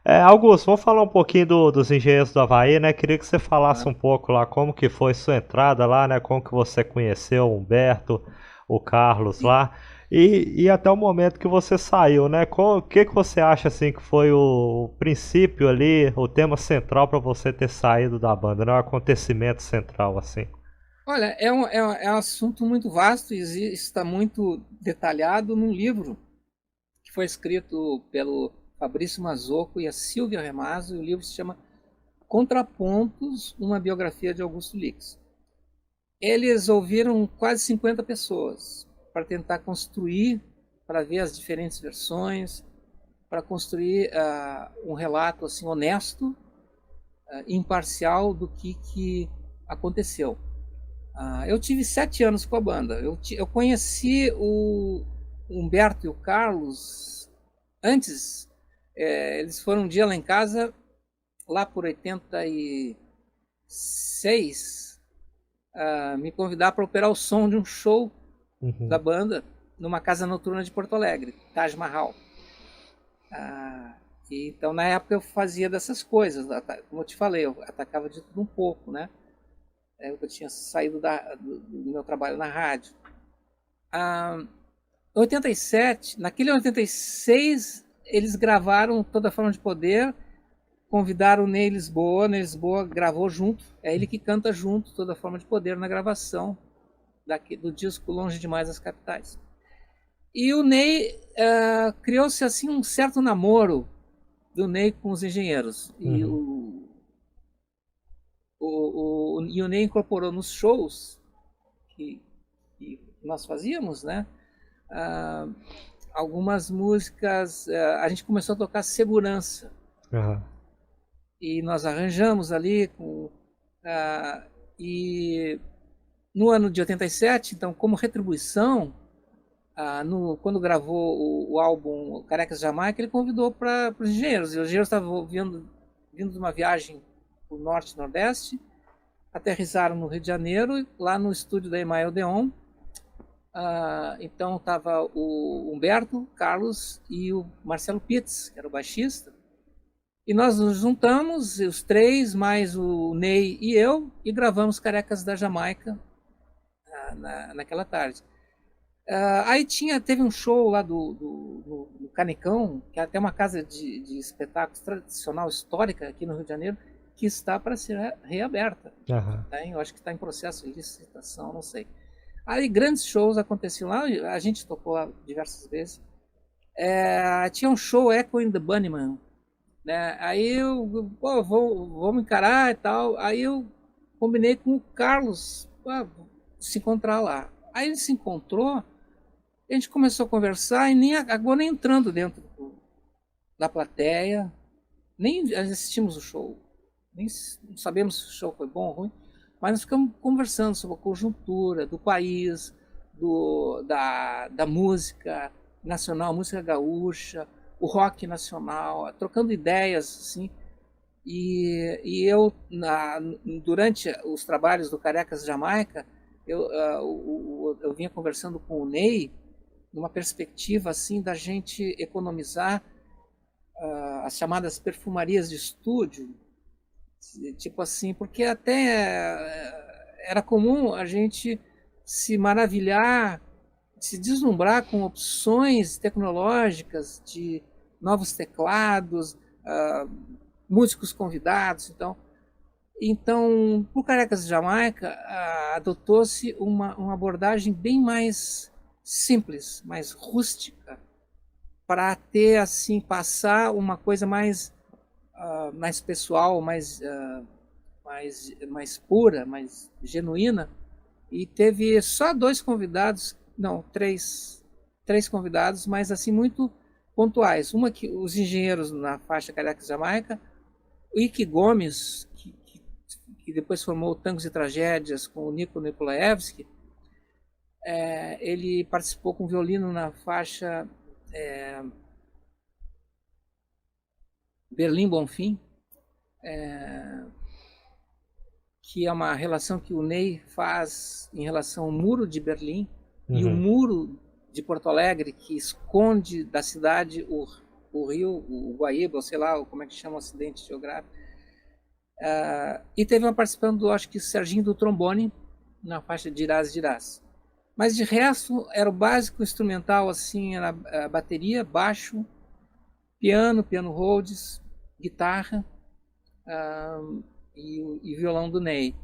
Augusto, vamos falar um pouquinho dos Engenheiros do Havaí, né? Queria que você falasse Claro. um pouco lá como que foi sua entrada lá, né? Como que você conheceu o Humberto, o Carlos E, lá e até o momento que você saiu, né? O que que você acha assim que foi o princípio ali, o tema central para você ter saído da banda, né? O acontecimento central assim. olha, é um assunto muito vasto e está muito detalhado num livro que foi escrito pelo Fabrício Mazzocco e a Silvia Remazo, e o livro se chama Contrapontos, uma biografia de Augusto Lix. Eles ouviram quase 50 pessoas para tentar construir, para ver as diferentes versões, para construir um relato assim honesto, imparcial do que aconteceu. Eu tive 7 anos com a banda. Eu conheci o Humberto e o Carlos antes. Eles foram um dia lá em casa, lá por 86, me convidar para operar o som de um show da Uhum. banda numa casa noturna de Porto Alegre, Taj Mahal. Ah, então, na época, eu fazia dessas coisas. Como eu te falei, eu atacava de tudo um pouco, né? Eu tinha saído do meu trabalho na rádio. Ah, em 87, naquele 86, eles gravaram Toda Forma de Poder, convidaram o Ney Lisboa gravou junto, é ele que canta junto Toda Forma de Poder na gravação do disco Longe Demais das Capitais. E o Ney, criou-se assim um certo namoro do Ney com os engenheiros. E Uhum. o Ney incorporou nos shows que, que nós fazíamos, né? Ah, algumas músicas, a gente começou a tocar Segurança. Aham. E nós arranjamos ali ah, e no ano de 87, então, como retribuição, quando gravou o álbum Carecas Jamaica, ele convidou para os engenheiros. E os engenheiros estavam vindo de uma viagem para o norte e nordeste, aterrissaram no Rio de Janeiro, lá no estúdio da Emael Odeon. Então estava o Humberto, Carlos e o Marcelo Pitts, que era o baixista. E nós nos juntamos, os três, mais o Ney e eu, e gravamos Carecas da Jamaica naquela tarde. Aí teve um show lá do Canecão, que é até uma casa de espetáculos tradicional, histórica aqui no Rio de Janeiro, que está para ser reaberta. Aham. Né? Eu acho que está em processo de licitação, não sei. Aí grandes shows aconteciam lá, a gente tocou lá diversas vezes. Tinha um show Echo in the Bunnyman, né? Aí eu, pô, vamos encarar e tal. Aí eu combinei com o Carlos, se encontrar lá. Aí ele se encontrou, a gente começou a conversar e nem acabou nem entrando dentro da plateia, nem assistimos o show, nem sabemos se o show foi bom ou ruim, mas nós ficamos conversando sobre a conjuntura do país, da música nacional, música gaúcha, o rock nacional, trocando ideias, assim. E eu, durante os trabalhos do Carecas Jamaica, eu vinha conversando com o Ney numa perspectiva assim da gente economizar as chamadas perfumarias de estúdio, tipo assim, porque até era comum a gente se maravilhar, se deslumbrar com opções tecnológicas de novos teclados, músicos convidados, então, por Carecas de Jamaica, adotou-se uma abordagem bem mais simples, mais rústica, para ter assim passar uma coisa mais pessoal, mais pura, mais genuína. E teve só dois convidados, não, três convidados, mas assim muito pontuais. Uma que os engenheiros na faixa Carecas de Jamaica, o Ike Gomes, que depois formou Tangos e Tragédias com o Nico Nikolaevski, ele participou com violino na faixa é, Berlim Bonfim, que é uma relação que o Ney faz em relação ao muro de Berlim e o Uhum. muro de Porto Alegre, que esconde da cidade o rio, o Guaíba, ou sei lá, como é que chama o acidente geográfico. E teve uma participação do, acho que Serginho do trombone, na faixa de Irás de Irás. Mas de resto, era o básico instrumental, assim, era a bateria, baixo, piano Rhodes, guitarra e violão do Ney.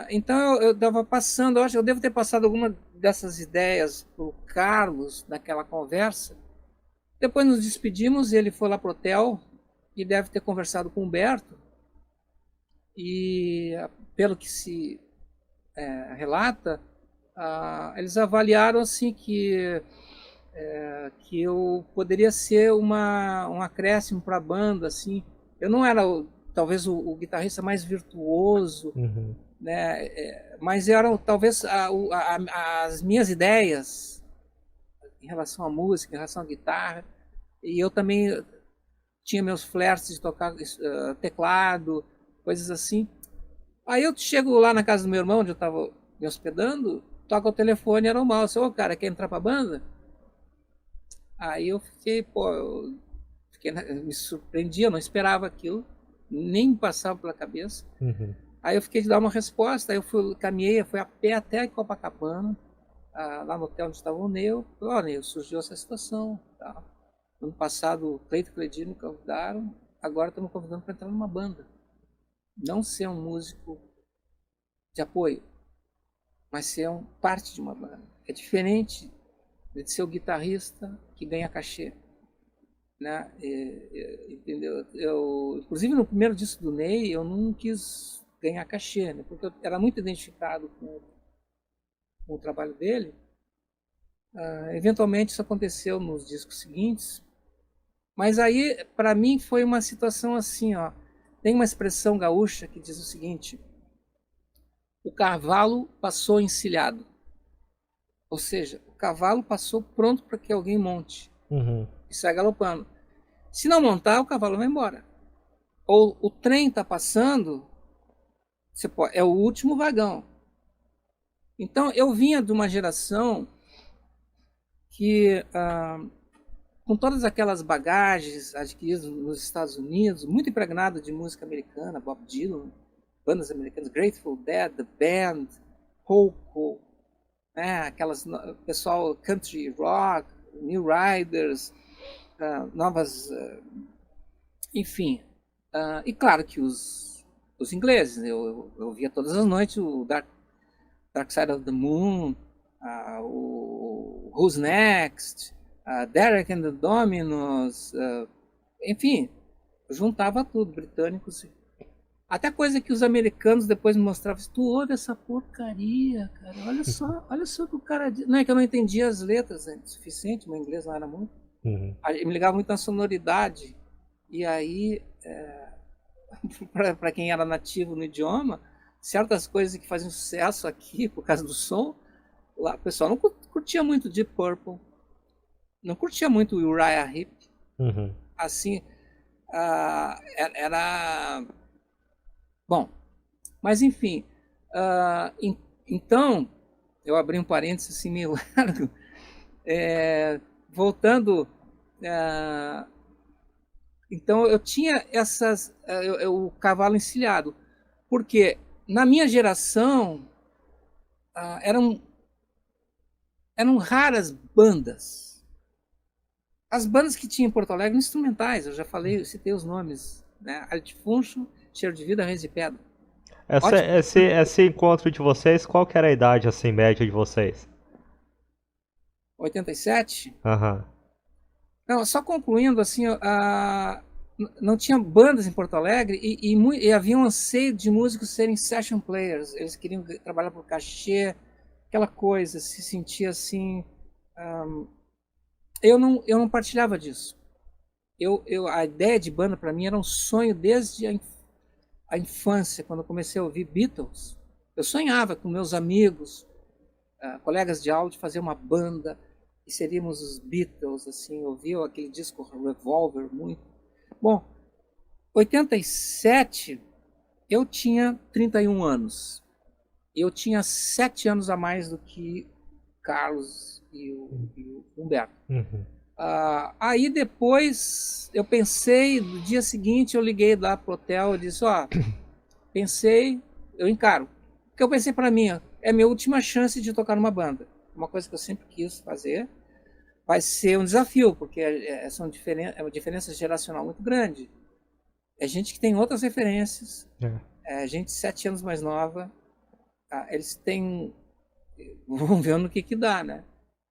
Então eu estava passando, eu acho que eu devo ter passado alguma dessas ideias para o Carlos naquela conversa. Depois nos despedimos, ele foi lá para o hotel e deve ter conversado com o Humberto. E pelo que se relata, eles avaliaram assim que eu poderia ser um acréscimo para a banda, assim. Eu não era talvez o guitarrista mais virtuoso, Uhum. né? Mas eram talvez as minhas ideias em relação à música, em relação à guitarra, e eu também tinha meus flertes de tocar teclado, coisas assim. Aí eu chego lá na casa do meu irmão, onde eu estava me hospedando, toca o telefone, era o mal, ô cara, quer entrar pra banda? Aí eu fiquei, me surpreendi, eu não esperava aquilo, nem me passava pela cabeça. Uhum. Aí eu fiquei de dar uma resposta, aí eu caminhei, fui a pé até Copacabana, lá no hotel onde estava o Neu. Falei, Neu, surgiu essa situação. Tá. Ano passado, o Cleito e o Cledinho me convidaram, agora estão me convidando para entrar numa banda. Não ser um músico de apoio, mas ser parte de uma banda. É diferente de ser o guitarrista que ganha cachê. Né? Entendeu? Inclusive, no primeiro disco do Ney, eu não quis ganhar cachê, né? Porque eu era muito identificado com o trabalho dele. Eventualmente, isso aconteceu nos discos seguintes. Mas aí, para mim, foi uma situação assim, ó. Tem uma expressão gaúcha que diz o seguinte: o cavalo passou encilhado. Ou seja, o cavalo passou pronto para que alguém monte. Uhum. E sai galopando. Se não montar, o cavalo vai embora. Ou o trem está passando, é o último vagão. Então, eu vinha de uma geração que, com todas aquelas bagagens adquiridas nos Estados Unidos, muito impregnada de música americana, Bob Dylan, bandas americanas, Grateful Dead, The Band, Hoco, né, aquelas pessoal country rock, New Riders, novas, enfim. E claro que os ingleses, eu via todas as noites o Dark Side of the Moon, o Who's Next, Derek and the Dominos, enfim, eu juntava tudo, britânicos. Até coisa que os americanos depois me mostravam, tu ouve essa porcaria, cara, olha só que o cara diz. Não é que eu não entendia as letras, é suficiente, meu inglês não era muito. Uhum. Me ligava muito na sonoridade, e aí, para quem era nativo no idioma, certas coisas que faziam sucesso aqui por causa do som, lá o pessoal não curtia muito Deep Purple, não curtia muito o Uriah Heep. Uhum. Assim, era bom, mas enfim, então eu abri um parênteses assim meio largo, voltando, então eu tinha o cavalo encilhado, porque na minha geração eram raras bandas. As bandas que tinha em Porto Alegre eram instrumentais, eu já falei, eu citei os nomes, né? Arte Funcho, Cheiro de Vida, Reis de Pedra. Esse encontro de vocês, qual que era a idade assim média de vocês? 87? Aham. Não, só concluindo, assim, não tinha bandas em Porto Alegre e havia um anseio de músicos serem session players. Eles queriam trabalhar por cachê, aquela coisa, se sentia assim. Eu não partilhava disso. A ideia de banda para mim era um sonho desde a infância, quando eu comecei a ouvir Beatles. Eu sonhava com meus amigos, colegas de aula, de fazer uma banda e seríamos os Beatles, assim, ouviu aquele disco Revolver muito. Bom, 87 eu tinha 31 anos. Eu tinha 7 anos a mais do que Carlos e o Humberto. Uhum. Aí depois eu pensei, no dia seguinte eu liguei lá pro hotel e disse, ó, pensei, eu encaro. Porque eu pensei para mim, ó, é a minha última chance de tocar numa banda. Uma coisa que eu sempre quis fazer. Vai ser um desafio, porque é uma diferença geracional muito grande. É gente que tem outras referências, é gente 7 anos mais nova, eles têm. Vão ver no que dá, né?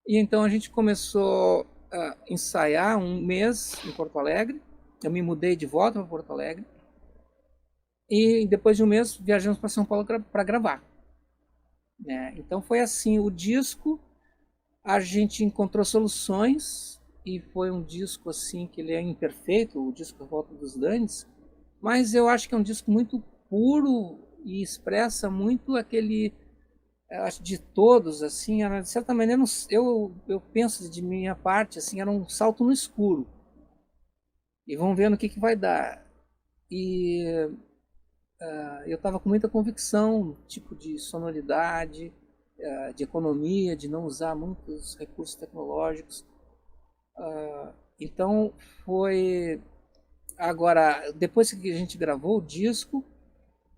E então a gente começou a ensaiar um mês em Porto Alegre. Eu me mudei de volta para Porto Alegre. E depois de um mês viajamos para São Paulo para gravar. Né? Então foi assim: o disco, a gente encontrou soluções. E foi um disco assim que ele é imperfeito, o disco Volta dos Danes, mas eu acho que é um disco muito puro e expressa muito aquele, eu acho, de todos, assim, era, de certa maneira, eu penso de minha parte, assim, era um salto no escuro. E vamos ver no que vai dar. E eu estava com muita convicção, tipo de sonoridade, de economia, de não usar muitos recursos tecnológicos. Então foi. Agora, depois que a gente gravou o disco,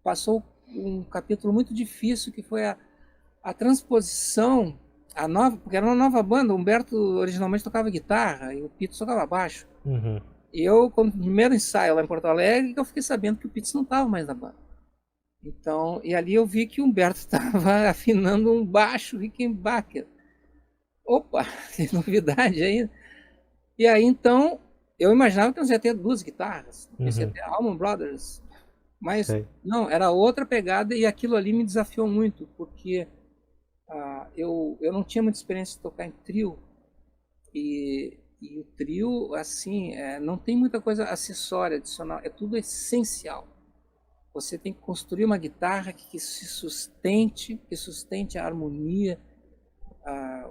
passou um capítulo muito difícil que foi a transposição, a nova, porque era uma nova banda. O Humberto originalmente tocava guitarra e o Pito tocava baixo. Uhum. E eu, quando no primeiro ensaio lá em Porto Alegre, eu fiquei sabendo que o Pito não estava mais na banda. Então, e ali eu vi que o Humberto estava afinando um baixo Rickenbacker. Opa, tem novidade aí. E aí então eu imaginava que nós ia ter duas guitarras, que ia Uhum. ter Allman Brothers, mas Sei. não, era outra pegada e aquilo ali me desafiou muito, porque eu não tinha muita experiência de tocar em trio e o trio, assim, não tem muita coisa acessória, adicional, é tudo essencial. Você tem que construir uma guitarra que sustente a harmonia,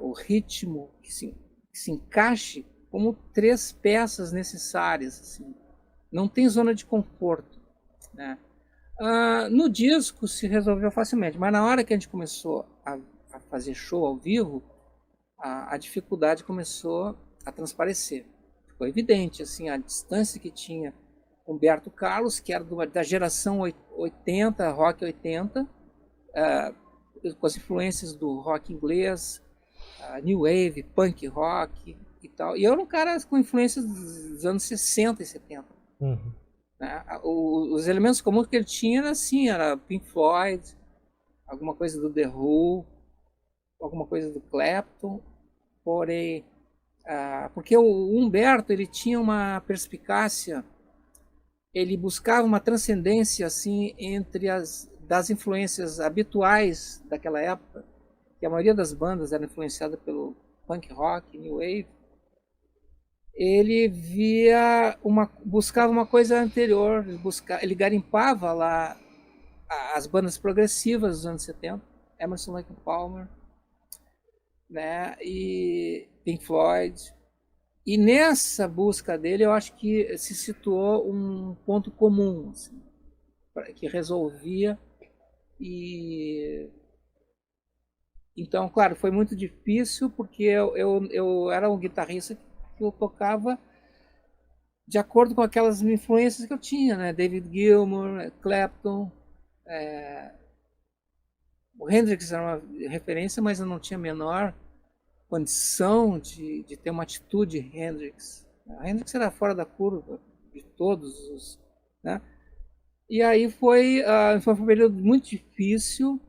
o ritmo, que se encaixe como três peças necessárias. Assim. Não tem zona de conforto. Né? No disco se resolveu facilmente, mas na hora que a gente começou a fazer show ao vivo, a dificuldade começou a transparecer. Ficou evidente assim, a distância que tinha Humberto Carlos, que era da geração 80, rock 80, com as influências do rock inglês, new wave, punk rock e tal. E eu era um cara com influências dos anos 60 e 70. Uhum. Né? Os elementos comuns que ele tinha era assim, era Pink Floyd, alguma coisa do The Who, alguma coisa do Clapton, porém, porque o Humberto ele tinha uma perspicácia, ele buscava uma transcendência assim entre as das influências habituais daquela época, que a maioria das bandas era influenciada pelo punk rock, new wave. Ele buscava uma coisa anterior, ele garimpava lá as bandas progressivas dos anos 70, Emerson, Lake and Palmer, né, e Pink Floyd. E nessa busca dele, eu acho que se situou um ponto comum, assim, que resolvia. E então, claro, foi muito difícil porque eu era um guitarrista que eu tocava de acordo com aquelas influências que eu tinha, né? David Gilmour, Clapton, o Hendrix era uma referência, mas eu não tinha a menor condição de ter uma atitude Hendrix. A Hendrix era fora da curva de todos os, né? E aí foi um período muito difícil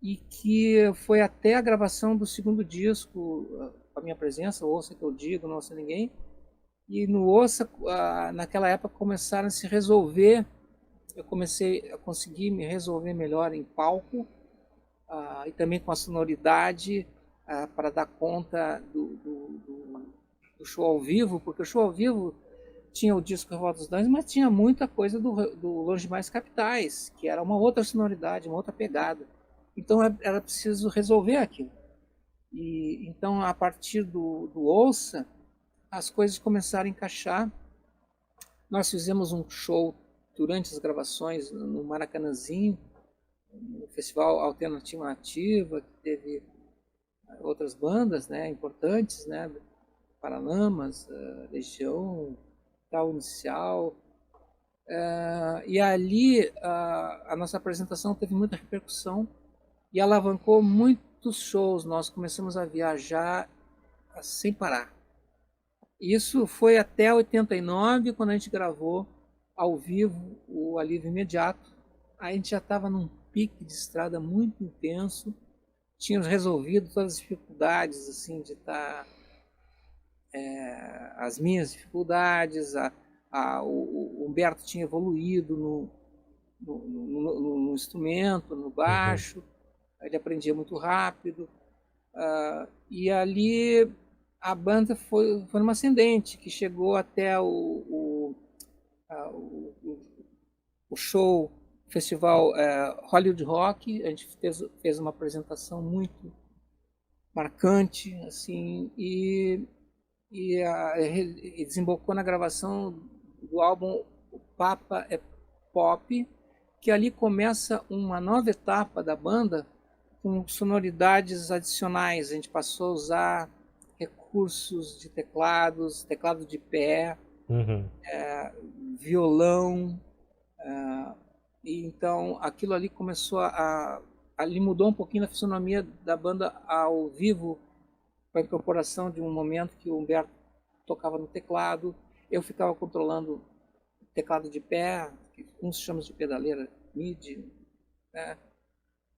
e que foi até a gravação do segundo disco, com a minha presença, Ouça Que Eu Digo, Não Ouça Ninguém. E no Ouça, naquela época, começaram a se resolver, eu comecei a conseguir me resolver melhor em palco, e também com a sonoridade, para dar conta do show ao vivo, porque o show ao vivo tinha o disco Revolta dos Danos, mas tinha muita coisa do Longe Mais Capitais, que era uma outra sonoridade, uma outra pegada. Então era preciso resolver aquilo. E então, a partir do Ouça, as coisas começaram a encaixar. Nós fizemos um show durante as gravações no Maracanãzinho, no Festival Alternativa Nativa, que teve outras bandas, né, importantes, né, Paralamas, Legião, Tal Inicial. E ali a nossa apresentação teve muita repercussão e alavancou muitos shows. Nós começamos a viajar sem parar. Isso foi até 89, quando a gente gravou ao vivo o Alívio Imediato. A gente já estava num pique de estrada muito intenso. Tínhamos resolvido todas as dificuldades, assim, de estar... as minhas dificuldades, o Humberto tinha evoluído no instrumento, no baixo, ele aprendia muito rápido, e ali a banda foi numa ascendente, que chegou até o show, festival Hollywood Rock. A gente fez uma apresentação muito marcante, assim, e desembocou na gravação do álbum O Papa é Pop, que ali começa uma nova etapa da banda com sonoridades adicionais. A gente passou a usar recursos de teclados, teclado de pé, violão, e então aquilo ali começou ali mudou um pouquinho a fisionomia da banda ao vivo, com a incorporação de um momento que o Humberto tocava no teclado, eu ficava controlando o teclado de pé, que uns chamam de pedaleira MIDI, né?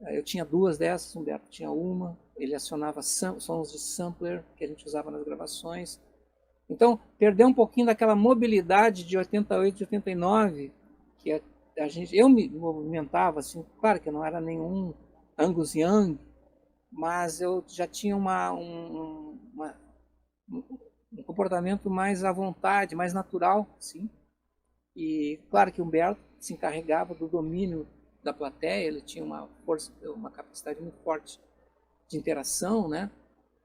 Eu tinha duas dessas, o Humberto tinha uma, ele acionava sons de sampler que a gente usava nas gravações. Então, perdeu um pouquinho daquela mobilidade de 88, de 89, que eu me movimentava, assim, claro que eu não era nenhum Angus Young, mas eu já tinha um comportamento mais à vontade, mais natural, sim. E claro que o Humberto se encarregava do domínio da plateia, ele tinha uma força, uma capacidade muito forte de interação, né?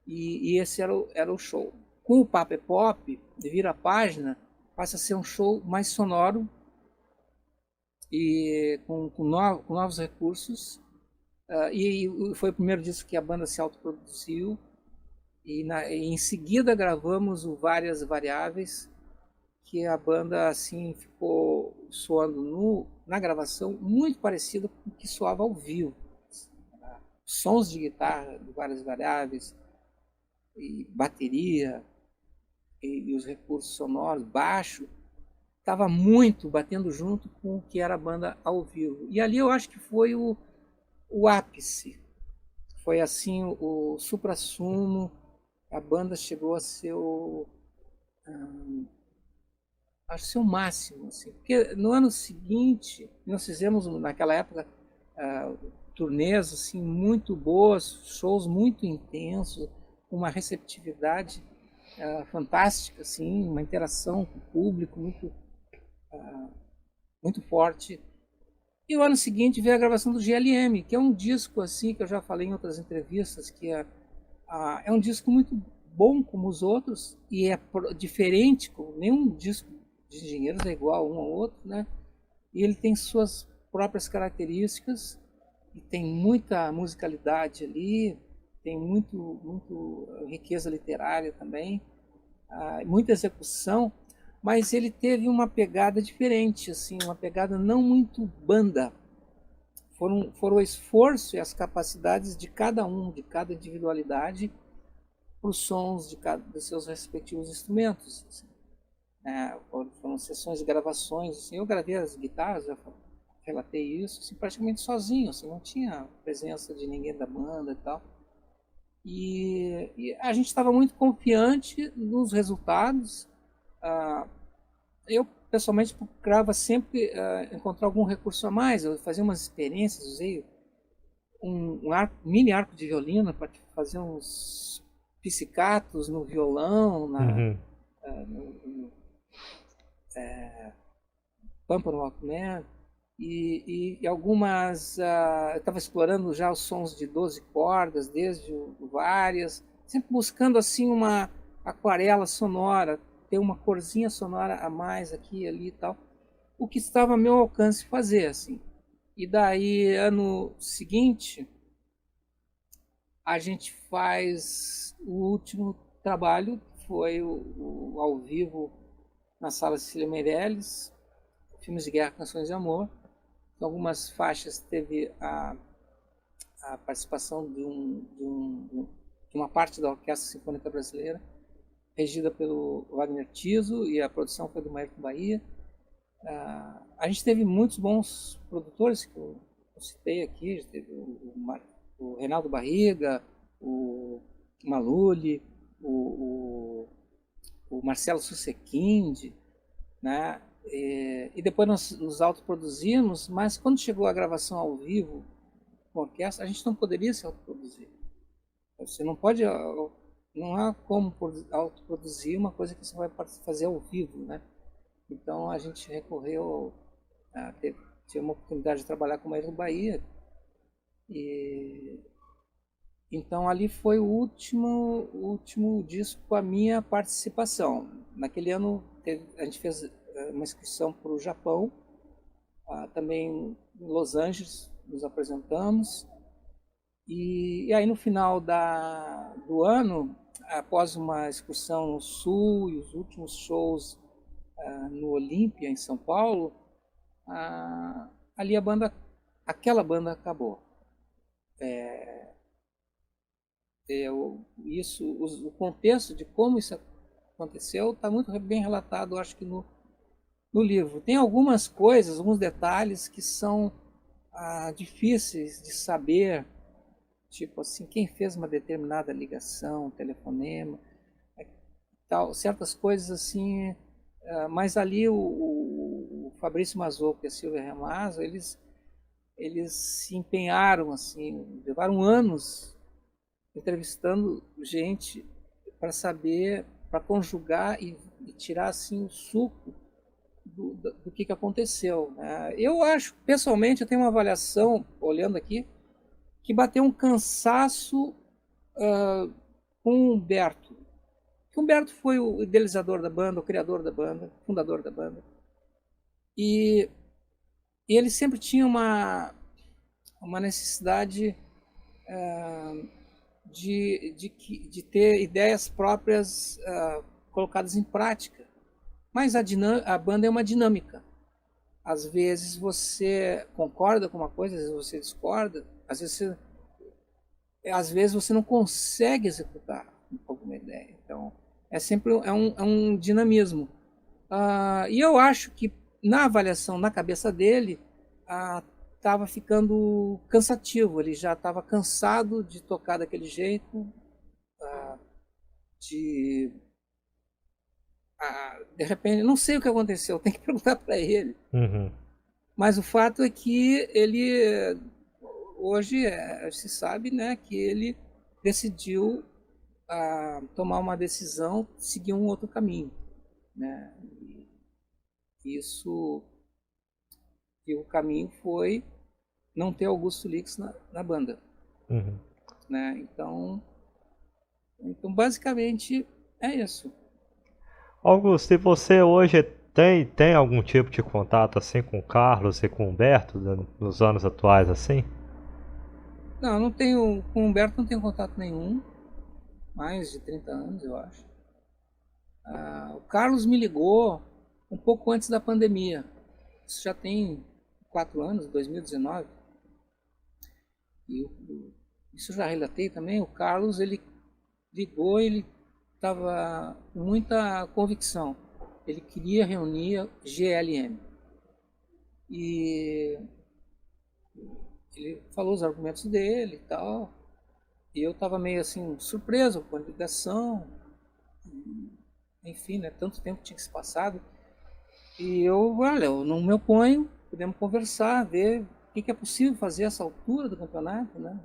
E esse era o show. Com o Papa é Pop, de vira a página, passa a ser um show mais sonoro e com novos recursos. E foi o primeiro disco que a banda se autoproduziu. E em seguida gravamos o Várias Variáveis, que a banda assim ficou soando na gravação muito parecido com o que soava ao vivo. Sons de guitarra de Várias Variáveis, e bateria, e os recursos sonoros, baixo, estava muito batendo junto com o que era a banda ao vivo. E ali eu acho que foi o ápice. Foi assim o suprassumo. A banda chegou a ser acho ser o máximo, assim. Porque no ano seguinte nós fizemos naquela época turnês assim muito boas, shows muito intensos, uma receptividade fantástica, assim, uma interação com o público muito forte. E o ano seguinte veio a gravação do GLM, que é um disco assim que eu já falei em outras entrevistas, que é um disco muito bom como os outros e é diferente, como nenhum disco de engenheiros é igual um ao outro, né? E ele tem suas próprias características e tem muita musicalidade ali, tem muito riqueza literária também, muita execução, mas ele teve uma pegada diferente, assim, uma pegada não muito banda. Foram o esforço e as capacidades de cada individualidade para os sons de seus respectivos instrumentos. Assim. Foram sessões de gravações. Assim, eu gravei as guitarras, já relatei isso, assim, praticamente sozinho, assim, não tinha presença de ninguém da banda e tal. E a gente estava muito confiante nos resultados. Eu, pessoalmente, procurava sempre encontrar algum recurso a mais. Eu fazia umas experiências, usei um mini arco de violino para fazer uns pizzicatos no violão, no Pampa no Walkman. E algumas... eu estava explorando já os sons de 12 cordas, desde várias, sempre buscando assim uma aquarela sonora, ter uma corzinha sonora a mais aqui, ali e tal, o que estava a meu alcance fazer, assim. E daí, ano seguinte, a gente faz o último trabalho, foi o ao vivo na Sala Cecília Meirelles, filmes de guerra, canções de amor. Em algumas faixas teve a participação de uma parte da Orquestra Sinfônica Brasileira, regida pelo Wagner Tiso, e a produção foi do Maírton Bahia. A gente teve muitos bons produtores que eu citei aqui, teve o Reinaldo Barriga, o Maluli, o Marcelo Susequinde, né? E depois nós nos autoproduzimos, mas quando chegou a gravação ao vivo com a orquestra, a gente não poderia se autoproduzir. Você não pode, não há como autoproduzir uma coisa que você vai fazer ao vivo, né? Então a gente recorreu a tive uma oportunidade de trabalhar com o Maírton Bahia, e então ali foi o último disco com a minha participação. Naquele ano a gente fez uma excursão para o Japão, também em Los Angeles nos apresentamos, e aí no final do ano, após uma excursão no Sul e os últimos shows no Olímpia, em São Paulo, ali aquela banda acabou. O contexto de como isso aconteceu está muito bem relatado, acho que no livro. Tem algumas coisas, alguns detalhes que são difíceis de saber, tipo assim, quem fez uma determinada ligação, telefonema, tal, certas coisas assim, mas ali o Fabrício Mazocco e a Silvia Ramazo, eles se empenharam, assim, levaram anos entrevistando gente para saber, para conjugar e tirar assim o suco do que aconteceu, né? Eu acho, pessoalmente, eu tenho uma avaliação, olhando aqui, que bateu um cansaço com o Humberto. O Humberto foi o idealizador da banda, o criador da banda, o fundador da banda. E ele sempre tinha uma necessidade de ter ideias próprias colocadas em prática. Mas a banda é uma dinâmica. Às vezes você concorda com uma coisa, às vezes você discorda, às vezes você não consegue executar alguma ideia. Então, é sempre um dinamismo. E eu acho que na avaliação, na cabeça dele, estava ficando cansativo. Ele já estava cansado de tocar daquele jeito, de repente, não sei o que aconteceu, tem que perguntar para ele. Uhum. Mas o fato é que ele, hoje, se sabe, né, que ele decidiu tomar uma decisão, seguir um outro caminho, né? E o caminho foi não ter Augusto Lix na banda. Uhum. Né? Então, basicamente, é isso. Augusto, e você hoje tem algum tipo de contato assim com o Carlos e com o Humberto nos anos atuais assim? Não tenho, com o Humberto não tenho contato nenhum, mais de 30 anos, eu acho. O Carlos me ligou um pouco antes da pandemia. Isso já tem 4 anos, 2019. E isso eu já relatei também. O Carlos, ele ligou, ele estava com muita convicção. Ele queria reunir a GLM. E ele falou os argumentos dele e tal. E eu estava meio assim, surpreso com a ligação. Enfim, né, tanto tempo tinha que se passado. E eu não me oponho, podemos conversar, ver o que é possível fazer a essa altura do campeonato, né?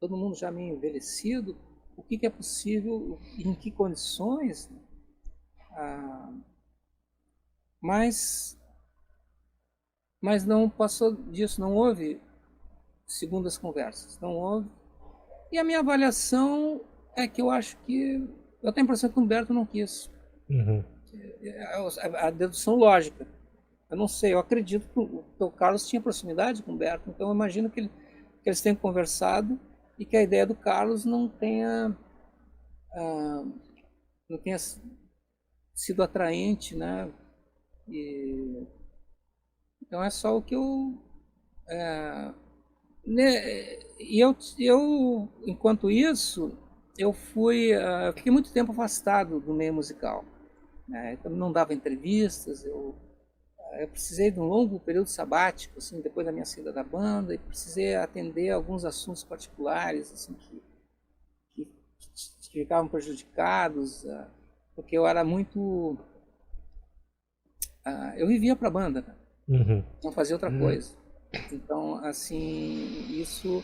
Todo mundo já meio envelhecido, o que é possível, em que condições. Mas não passou disso, não houve segundas conversas, não houve. E a minha avaliação é que eu acho que, eu tenho a impressão que o Humberto não quis. Uhum. A dedução lógica. Eu não sei, eu acredito que o Carlos tinha proximidade com o Humberto, então eu imagino que eles tenham conversado e que a ideia do Carlos não tenha não tenha sido atraente, né? Então é só o que eu, né, eu enquanto isso, eu fiquei muito tempo afastado do meio musical, né? Então não dava entrevistas, eu precisei de um longo período sabático, assim, depois da minha saída da banda, e precisei atender alguns assuntos particulares, assim, que ficavam prejudicados, porque eu era muito, eu vivia para a banda, né? Uhum. Não fazia outra coisa. Então, assim, isso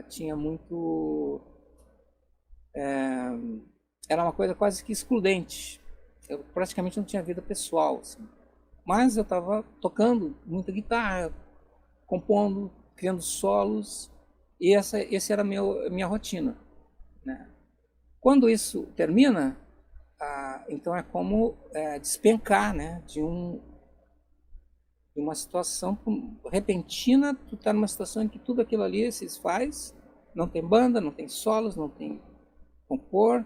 tinha muito, era uma coisa quase que excludente. Eu praticamente não tinha vida pessoal, assim. Mas eu estava tocando muita guitarra, compondo, criando solos, e esse era minha rotina, né? Quando isso termina, então é como despencar, né, de uma situação repentina. Tu está numa situação em que tudo aquilo ali se faz, não tem banda, não tem solos, não tem compor,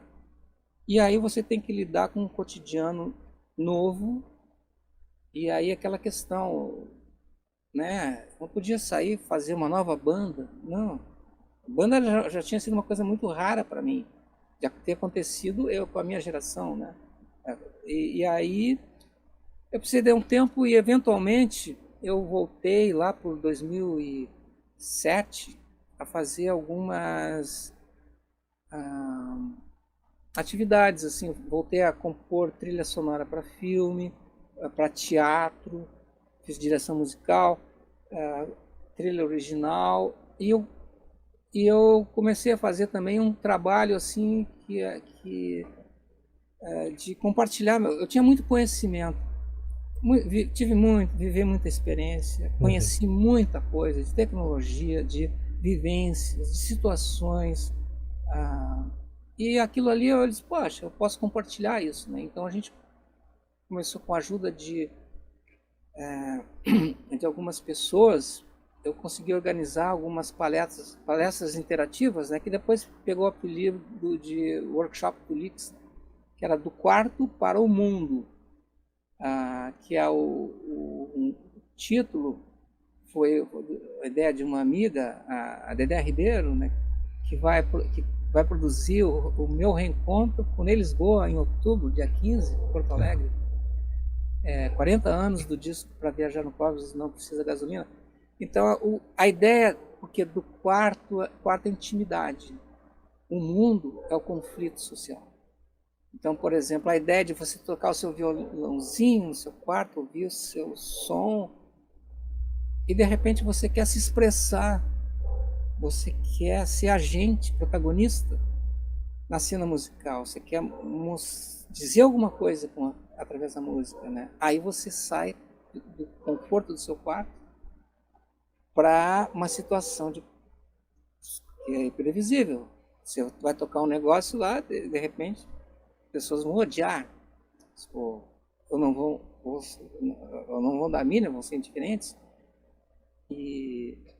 e aí você tem que lidar com um cotidiano novo, e aí aquela questão, né? Não podia sair fazer uma nova banda, não. A banda já tinha sido uma coisa muito rara para mim, já ter acontecido eu com a minha geração, né? E aí eu precisei de um tempo, e eventualmente eu voltei lá por 2007 a fazer algumas atividades, assim. Voltei a compor trilha sonora para filme, para teatro, fiz direção musical, trilha original, e eu comecei a fazer também um trabalho assim de compartilhar. Eu tinha muito conhecimento, vivi muita experiência, Uhum. conheci muita coisa de tecnologia, de vivências, de situações, e aquilo ali eu disse, poxa, eu posso compartilhar isso, né? Então a gente começou com a ajuda de algumas pessoas. Eu consegui organizar algumas palestras interativas, né, que depois pegou o apelido de Workshop Tulix, que era do quarto para o mundo, que é o título foi a ideia de uma amiga, a Dedé Ribeiro, né, que vai produzir o meu reencontro com Ney Lisboa em outubro, dia 15, em Porto Alegre. 40 anos do disco Para Viajar no Cosmos Não Precisa Gasolina. Então, a ideia, porque do quarto é intimidade, o mundo é o conflito social. Então, por exemplo, a ideia de você tocar o seu violãozinho no seu quarto, ouvir o seu som, e de repente você quer se expressar, você quer ser agente, protagonista na cena musical, você quer dizer alguma coisa através da música, né? Aí você sai do conforto do seu quarto para uma situação que é imprevisível. Você vai tocar um negócio lá, de repente, pessoas vão odiar, ou não vão dar mínima, vão ser indiferentes.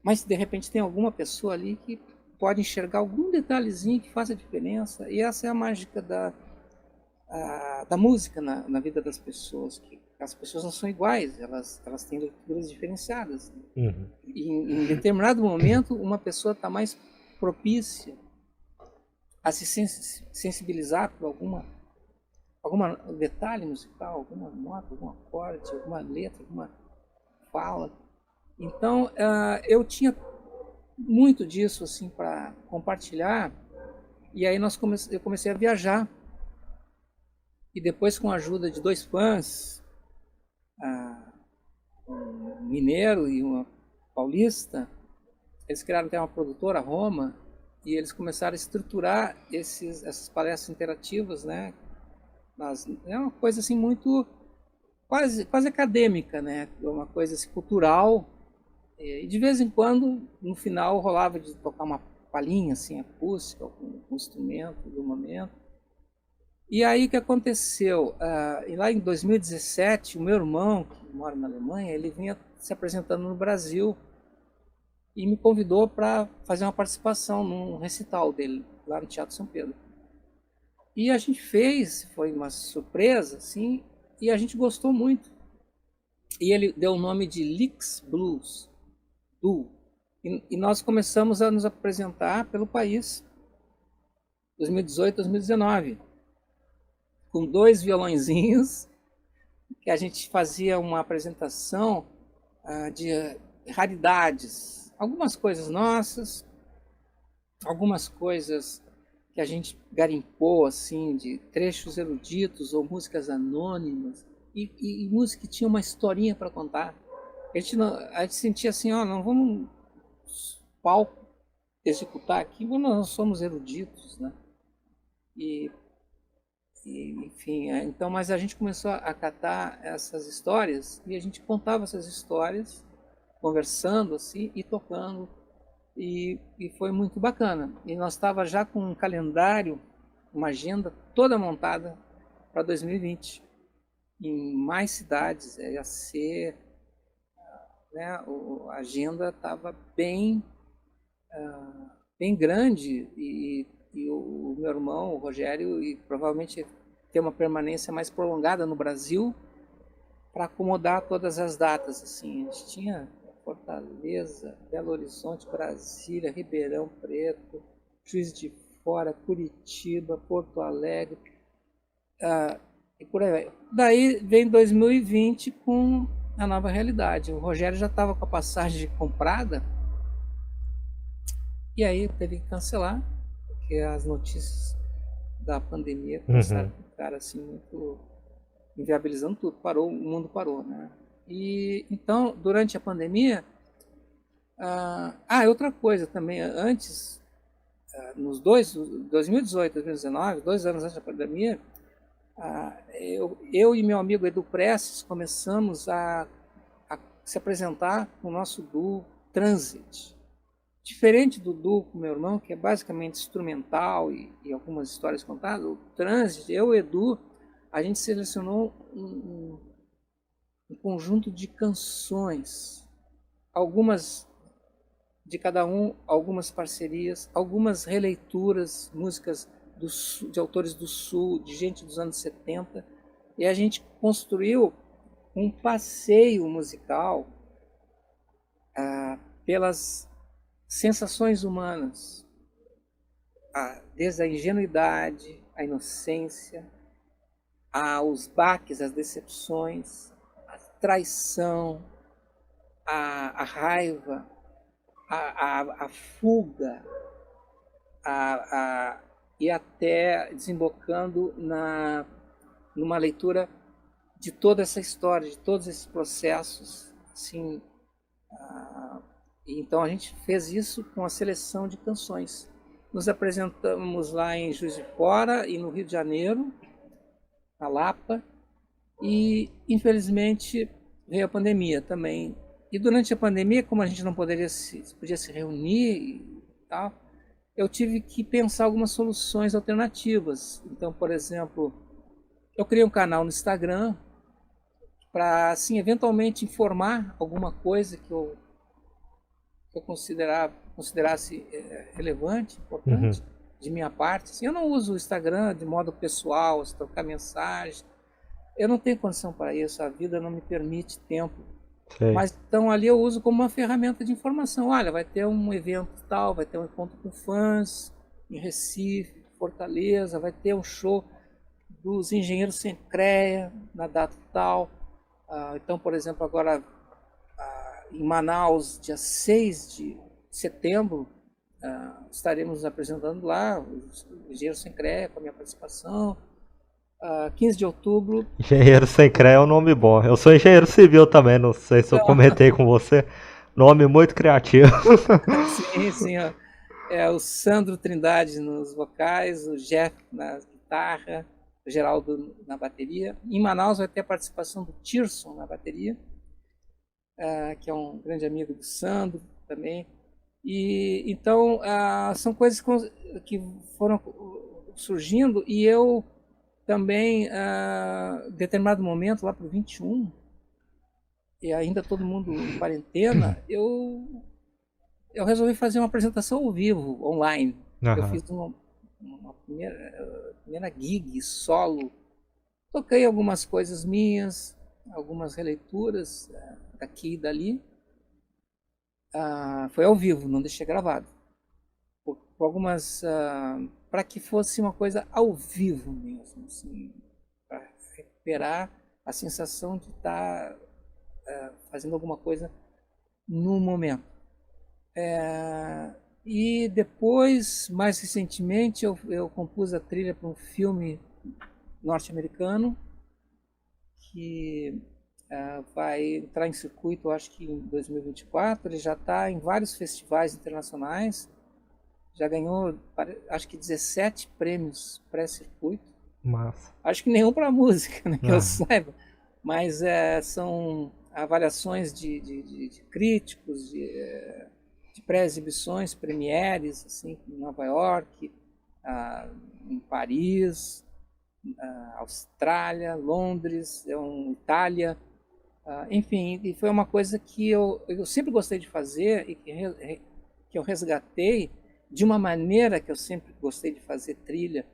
Mas de repente tem alguma pessoa ali que pode enxergar algum detalhezinho que faça diferença, e essa é a mágica da música na vida das pessoas, que as pessoas não são iguais, elas têm leituras diferenciadas. Uhum. E em determinado momento, uma pessoa está mais propícia a se sensibilizar por algum detalhe musical, alguma nota, algum acorde, alguma letra, alguma fala. Então, eu tinha muito disso assim para compartilhar, e aí eu comecei a viajar. E depois, com a ajuda de dois fãs, um mineiro e uma paulista, eles criaram até uma produtora, Roma, e eles começaram a estruturar essas palestras interativas, né? É uma coisa assim muito quase acadêmica, né? É uma coisa assim, cultural. E de vez em quando, no final, rolava de tocar uma palhinha assim, acústica, com um instrumento do momento. E aí o que aconteceu? Lá em 2017, o meu irmão, que mora na Alemanha, ele vinha se apresentando no Brasil e me convidou para fazer uma participação num recital dele, lá no Teatro São Pedro. E a gente fez, foi uma surpresa, assim, e a gente gostou muito. E ele deu o nome de Licks Blues, Duo. E nós começamos a nos apresentar pelo país, 2018, 2019, com 2 violõezinhos, que a gente fazia uma apresentação de raridades, algumas coisas nossas, algumas coisas que a gente garimpou, assim, de trechos eruditos ou músicas anônimas, e música que tinha uma historinha para contar. A gente sentia assim, ó, não vamos palco executar aqui, nós somos eruditos, né? E, enfim, então, mas a gente começou a catar essas histórias e a gente contava essas histórias, conversando assim e tocando, e foi muito bacana. E nós estava já com um calendário, uma agenda toda montada para 2020, em mais cidades, ia ser, né, a agenda estava bem grande, e o meu irmão, o Rogério, e provavelmente ter uma permanência mais prolongada no Brasil para acomodar todas as datas. Assim, a gente tinha Fortaleza, Belo Horizonte, Brasília, Ribeirão Preto, Juiz de Fora, Curitiba, Porto Alegre, e por aí vai. Daí vem 2020 com a nova realidade. O Rogério já estava com a passagem comprada, e aí teve que cancelar, porque as notícias da pandemia começaram a ficar assim muito inviabilizando tudo, parou, o mundo parou, né? E então, durante a pandemia, outra coisa também, antes, nos 2018, 2019, 2 anos antes da pandemia, eu e meu amigo Edu Prestes começamos a se apresentar com o nosso duo Transit. Diferente do duo com meu irmão, que é basicamente instrumental e algumas histórias contadas, o Transit, eu e o Edu, a gente selecionou um conjunto de canções, algumas de cada um, algumas parcerias, algumas releituras, músicas de autores do Sul, de gente dos anos 70, e a gente construiu um passeio musical pelas sensações humanas, desde a ingenuidade, a inocência, aos baques, as decepções, a traição, a raiva, a fuga, e até desembocando numa leitura de toda essa história, de todos esses processos, assim. Então a gente fez isso com a seleção de canções. Nos apresentamos lá em Juiz de Fora e no Rio de Janeiro, na Lapa, e infelizmente veio a pandemia também. E durante a pandemia, como a gente não podia se reunir e tal, eu tive que pensar algumas soluções alternativas. Então, por exemplo, eu criei um canal no Instagram para, assim, eventualmente informar alguma coisa que eu considerasse relevante, importante, de minha parte. Assim, eu não uso o Instagram de modo pessoal, trocar mensagem. Eu não tenho condição para isso, a vida não me permite tempo. Sei. Mas então ali eu uso como uma ferramenta de informação. Olha, vai ter um evento tal, vai ter um encontro com fãs em Recife, Fortaleza, vai ter um show dos Engenheiros Sem CREA na data tal. Então, por exemplo, agora em Manaus, dia 6 de setembro, estaremos nos apresentando lá, os Engenheiros Sem CREA, com a minha participação. 15 de outubro. Engenheiro Sem CREA é um nome bom. Eu sou engenheiro civil também, não sei se eu comentei com você. Nome muito criativo. Sim, sim. Ó. O Sandro Trindade nos vocais, o Jeff na guitarra, o Geraldo na bateria. Em Manaus vai ter a participação do Tirson na bateria, que é um grande amigo do Sandro também. E então são coisas que foram surgindo, e eu também, em determinado momento, lá para o 21, e ainda todo mundo em quarentena, eu resolvi fazer uma apresentação ao vivo, online. Eu fiz uma primeira gig solo. Toquei algumas coisas minhas, algumas releituras daqui e dali. Foi ao vivo, não deixei gravado. Por algumas, para que fosse uma coisa ao vivo mesmo, assim, para recuperar a sensação de estar fazendo alguma coisa no momento. E depois, mais recentemente, eu compus a trilha para um filme norte-americano que vai entrar em circuito, acho que em 2024. Ele já está em vários festivais internacionais, já ganhou, acho que 17 prêmios pré-circuito. Massa. Acho que nenhum para música, né, que eu saiba, mas são avaliações de críticos, de pré-exibições, premieres, assim, em Nova York, em Paris, Austrália, Londres, Itália, enfim, e foi uma coisa que eu sempre gostei de fazer e que eu resgatei de uma maneira que eu sempre gostei de fazer trilha,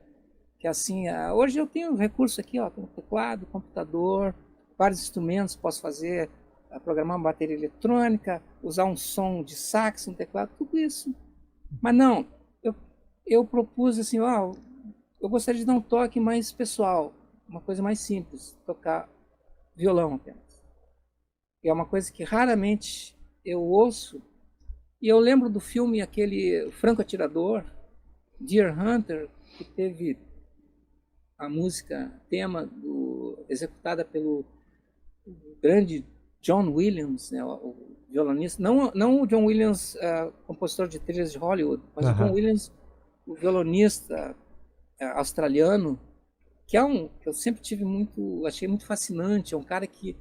que assim, hoje eu tenho recurso aqui, tenho teclado, computador, vários instrumentos, posso fazer, programar uma bateria eletrônica, usar um som de sax, um teclado, tudo isso. Mas não, eu propus assim, eu gostaria de dar um toque mais pessoal, uma coisa mais simples, tocar violão apenas. E é uma coisa que raramente eu ouço. E eu lembro do filme, aquele Franco Atirador, Deer Hunter, que teve a música tema executada pelo grande John Williams, né, o violonista, não o John Williams, compositor de trilhas de Hollywood, mas o John Williams, o violonista australiano, que eu sempre achei muito fascinante. É um cara que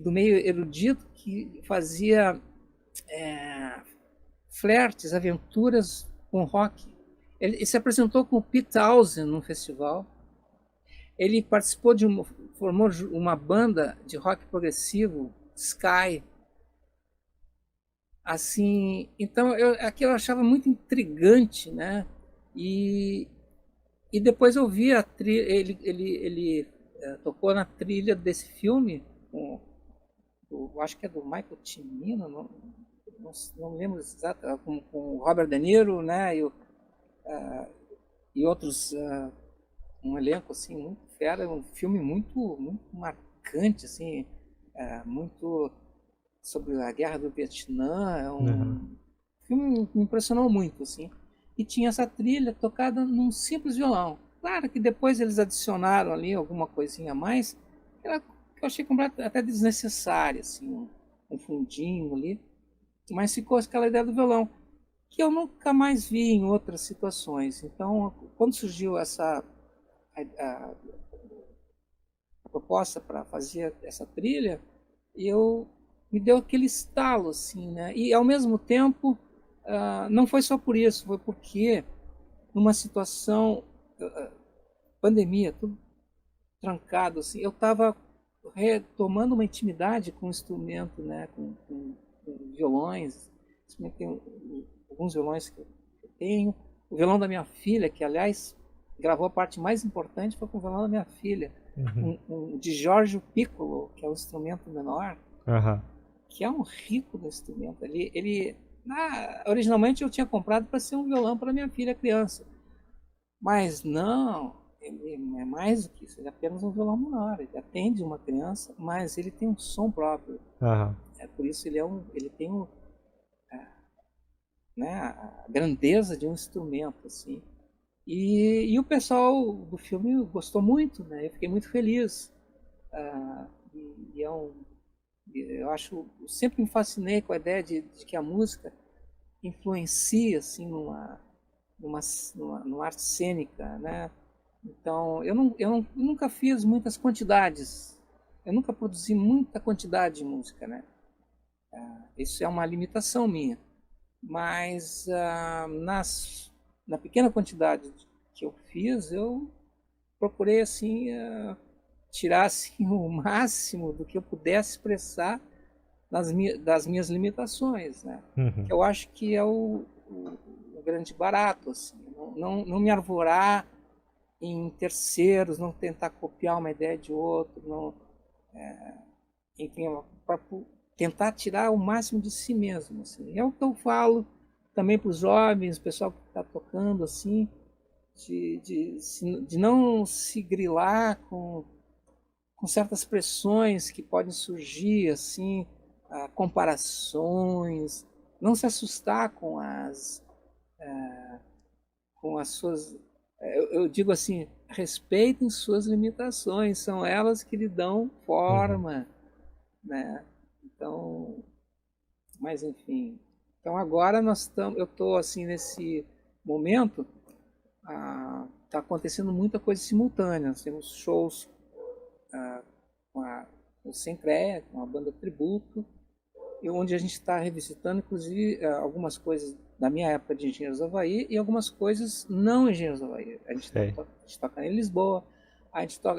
do meio erudito, que fazia flertes, aventuras com rock. Ele se apresentou com o Pete Townshend num festival. Ele participou formou uma banda de rock progressivo, Sky. Assim, então aquilo eu achava muito intrigante, né? E depois eu vi a trilha, ele tocou na trilha desse filme, acho que é do Michael Cimino, não lembro exato, com o Robert De Niro, né? E outros, um elenco assim muito fera, um filme muito marcante, assim, muito sobre a Guerra do Vietnã. É um filme que me impressionou muito, assim. E tinha essa trilha tocada num simples violão. Claro que depois eles adicionaram ali alguma coisinha a mais, que eu achei até desnecessária, assim, um fundinho ali. Mas ficou aquela ideia do violão, que eu nunca mais vi em outras situações. Então, quando surgiu essa a proposta para fazer essa trilha, me deu aquele estalo, assim, né? E ao mesmo tempo, não foi só por isso, foi porque numa situação pandemia, tudo trancado, assim, eu estava retomando uma intimidade com o instrumento, né? Com violões. Tem alguns violões que eu tenho. O violão da minha filha, que aliás gravou a parte mais importante, foi com o violão da minha filha. De Giorgio Piccolo, que é um instrumento menor, que é um rico do instrumento. Originalmente eu tinha comprado para ser um violão para minha filha criança, mas não, ele é mais do que isso. Ele é apenas um violão menor, ele atende uma criança, mas ele tem um som próprio. Por isso ele tem né, a grandeza de um instrumento, assim. E o pessoal do filme gostou muito, né? Eu fiquei muito feliz. Eu sempre me fascinei com a ideia de que a música influencia, assim, numa arte cênica, né? Então, eu nunca fiz muitas quantidades, eu nunca produzi muita quantidade de música, né? Isso é uma limitação minha. Mas na pequena quantidade que eu fiz, eu procurei assim tirar assim, o máximo do que eu pudesse expressar das minhas limitações, né? Que eu acho que é o grande barato, assim. não me arvorar em terceiros, não tentar copiar uma ideia de outro, não, enfim, para tentar tirar o máximo de si mesmo. Assim. É o que eu falo também para os jovens, o pessoal que está tocando, assim, de não se grilar com certas pressões que podem surgir, assim, comparações, não se assustar com as suas. Eu digo assim, respeitem suas limitações, são elas que lhe dão Uhum. forma, né? Então, mas enfim. Então agora eu estou assim nesse momento, está acontecendo muita coisa simultânea. Nós temos shows com o Sinclair, com a banda Tributo, e onde a gente está revisitando, inclusive, algumas coisas da minha época de Engenheiros do Havaí e algumas coisas não Engenheiros do Havaí. A gente Sei. toca em Lisboa,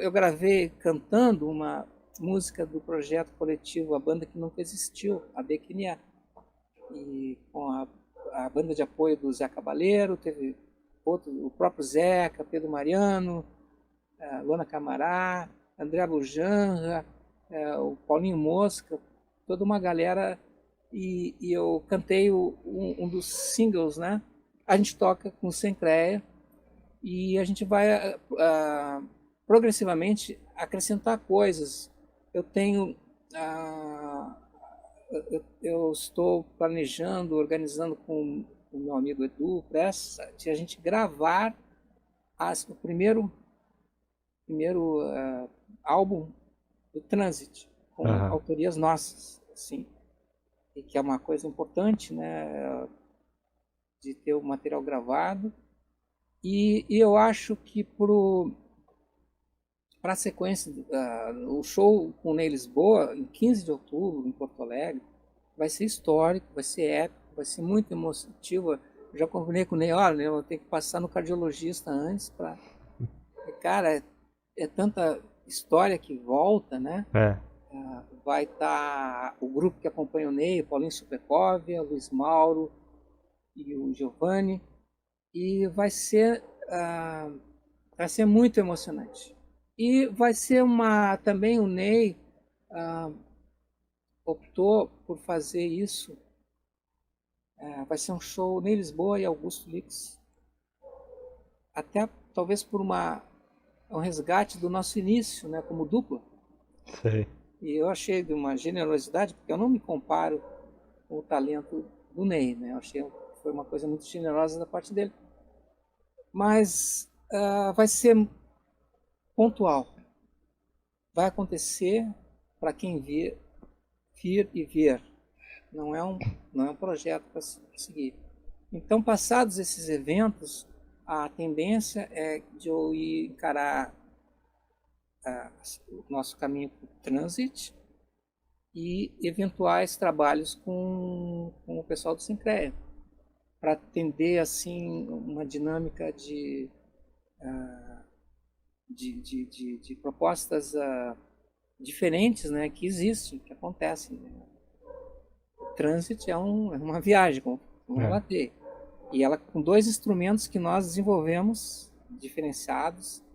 eu gravei cantando uma música do projeto coletivo A Banda Que Nunca Existiu, a Bequinia, e com a banda de apoio do Zé Cabaleiro, teve o próprio Zeca, Pedro Mariano, Luana Camará, André Bujanra, o Paulinho Mosca, toda uma galera, e eu cantei um dos singles, né? A gente toca com o Sinclair e a gente vai progressivamente acrescentar coisas. Eu tenho, eu estou planejando, organizando com o meu amigo Edu Pressa, de a gente gravar o primeiro álbum do Transit, com Aham. autorias nossas, assim, e que é uma coisa importante, né, de ter o material gravado. E eu acho que para a sequência, o show com o Ney Lisboa, em 15 de outubro, em Porto Alegre, vai ser histórico, vai ser épico, vai ser muito emotivo. Eu já combinei com o Ney, olha, eu tenho que passar no cardiologista antes para... Cara, é tanta história que volta, né? É. Vai estar o grupo que acompanha o Ney, o Paulinho Supercóvia, o Luiz Mauro e o Giovanni, e vai ser muito emocionante. E vai ser também o Ney optou por fazer isso, vai ser um show Ney Lisboa e Augusto Lix, até talvez por um resgate do nosso início, né, como dupla. Sei. E eu achei de uma generosidade, porque eu não me comparo com o talento do Ney, né? Eu achei que foi uma coisa muito generosa da parte dele. Mas vai ser pontual. Vai acontecer para quem vir e ver. Não é um projeto para seguir. Então, passados esses eventos, a tendência é de eu ir encarar o nosso caminho para o Transit e eventuais trabalhos com o pessoal do Sinclair, para atender assim uma dinâmica de propostas diferentes, né, que existem, que acontecem. Né? O Transit é uma viagem, como É. relatei, e ela com dois instrumentos que nós desenvolvemos diferenciados,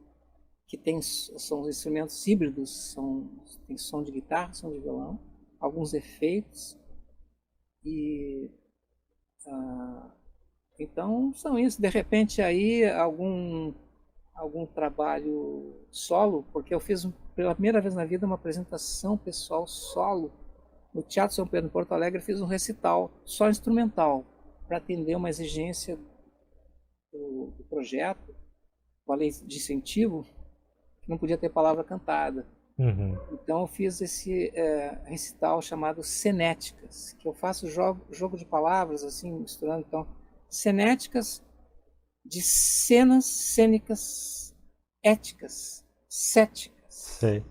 são instrumentos híbridos, tem som de guitarra, som de violão, alguns efeitos e então são isso. De repente aí algum trabalho solo, porque eu fiz pela primeira vez na vida uma apresentação pessoal solo no Teatro São Pedro em Porto Alegre. Fiz um recital só instrumental para atender uma exigência do projeto, com a lei de incentivo, que não podia ter palavra cantada. Uhum. Então eu fiz esse recital chamado Cenéticas, que eu faço jogo de palavras, assim, misturando. Então, cenéticas de cenas cênicas éticas, céticas, Sei.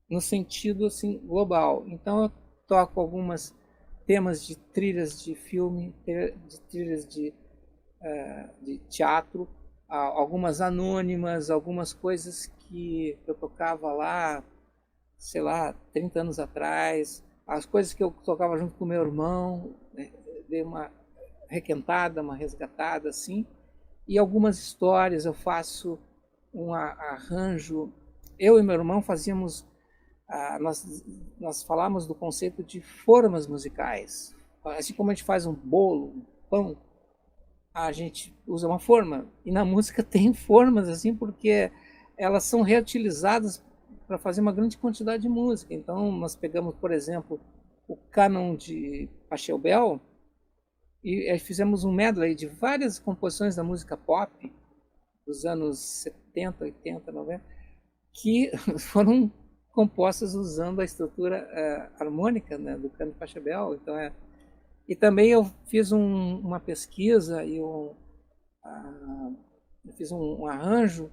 no sentido assim global. Então eu toco algumas temas de trilhas de filme, de trilhas de teatro, algumas anônimas, algumas coisas que eu tocava lá, sei lá, 30 anos atrás, as coisas que eu tocava junto com meu irmão, né, dei uma requentada, uma resgatada, assim, e algumas histórias. Eu faço um arranjo. Eu e meu irmão fazíamos, nós falamos do conceito de formas musicais. Assim como a gente faz um bolo, um pão, a gente usa uma forma. E na música tem formas assim, porque elas são reutilizadas para fazer uma grande quantidade de música. Então, nós pegamos, por exemplo, o cânon de Pachelbel e fizemos um medley de várias composições da música pop dos anos 70, 80, 90, que foram compostas usando a estrutura harmônica, né, do cânon de Pachelbel. Então, e também eu fiz uma pesquisa e eu fiz um arranjo